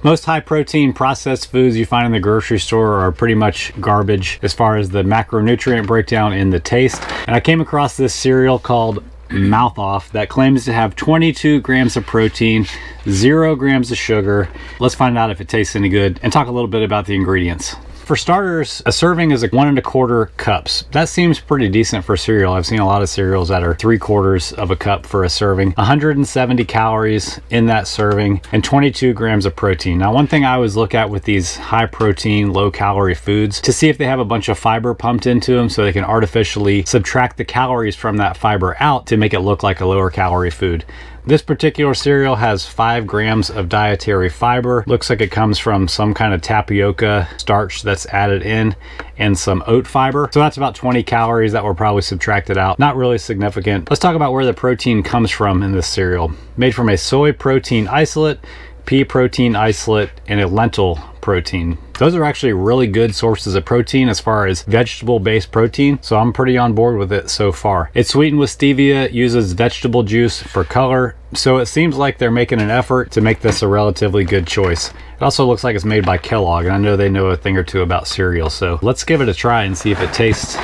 Most high protein processed foods you find in the grocery store are pretty much garbage as far as the macronutrient breakdown and the taste. And I came across this cereal called Mouth Off that claims to have 22 grams of protein, 0 grams of sugar. Let's find out if it tastes any good and talk a little bit about the ingredients. For starters, a serving is like 1 1/4 cups. That seems pretty decent for cereal. I've seen a lot of cereals that are 3/4 of a cup for a serving. 170 calories in that serving and 22 grams of protein. Now, one thing I always look at with these high protein, low calorie foods to see if they have a bunch of fiber pumped into them so they can artificially subtract the calories from that fiber out to make it look like a lower calorie food. This particular cereal has 5 grams of dietary fiber. Looks like it comes from some kind of tapioca starch that's added in and some oat fiber. So that's about 20 calories that were probably subtracted out. Not really significant. Let's talk about where the protein comes from in this cereal. Made from a soy protein isolate, pea protein isolate, and a lentil protein. Those are actually really good sources of protein as far as vegetable-based protein, so I'm pretty on board with it so far. It's sweetened with stevia, uses vegetable juice for color, so it seems like they're making an effort to make this a relatively good choice. It also looks like it's made by Kellogg, and I know they know a thing or two about cereal, so let's give it a try and see if it tastes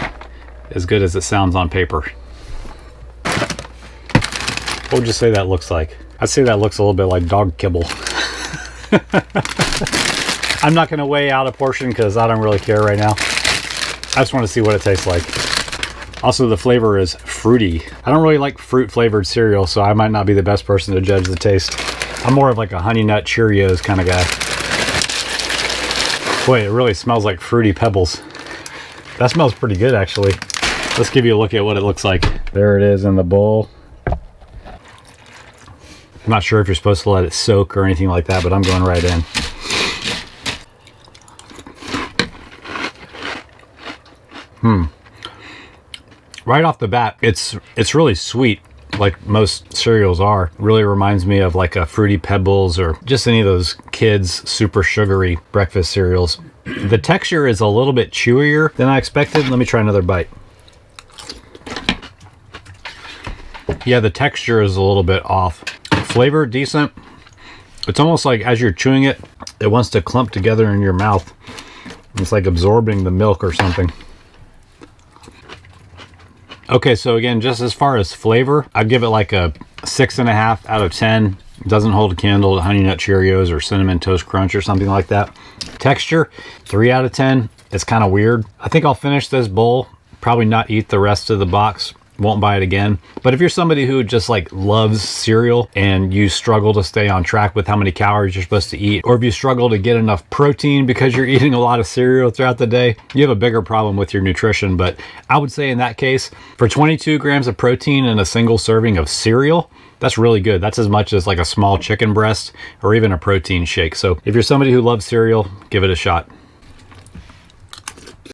as good as it sounds on paper. What would you say that looks like? I'd say that looks a little bit like dog kibble. I'm not going to weigh out a portion because I don't really care right now. I just want to see what it tastes like. Also, the flavor is fruity. I don't really like fruit flavored cereal, so I might not be the best person to judge the taste. I'm more of like a Honey Nut Cheerios kind of guy. Boy, it really smells like Fruity Pebbles. That smells pretty good, actually. Let's give you a look at what it looks like. There it is in the bowl. I'm not sure if you're supposed to let it soak or anything like that, but I'm going right in. Right off the bat, it's really sweet, like most cereals are. Really reminds me of like a Fruity Pebbles or just any of those kids super sugary breakfast cereals. The texture is a little bit chewier than I expected. Let me try another bite. Yeah, the texture is a little bit off. Flavor decent. It's almost like as you're chewing it, it wants to clump together in your mouth. It's like absorbing the milk or something. Okay, so again, just as far as flavor, I'd give it like a 6.5 out of 10. It doesn't hold a candle to Honey Nut Cheerios or Cinnamon Toast Crunch or something like that. Texture, 3 out of 10. It's kind of weird. I think I'll finish this bowl, probably not eat the rest of the box. Won't buy it again. But if you're somebody who just like loves cereal and you struggle to stay on track with how many calories you're supposed to eat, or if you struggle to get enough protein because you're eating a lot of cereal throughout the day, you have a bigger problem with your nutrition. But I would say in that case, for 22 grams of protein in a single serving of cereal, that's really good. That's as much as like a small chicken breast or even a protein shake. So if you're somebody who loves cereal, give it a shot.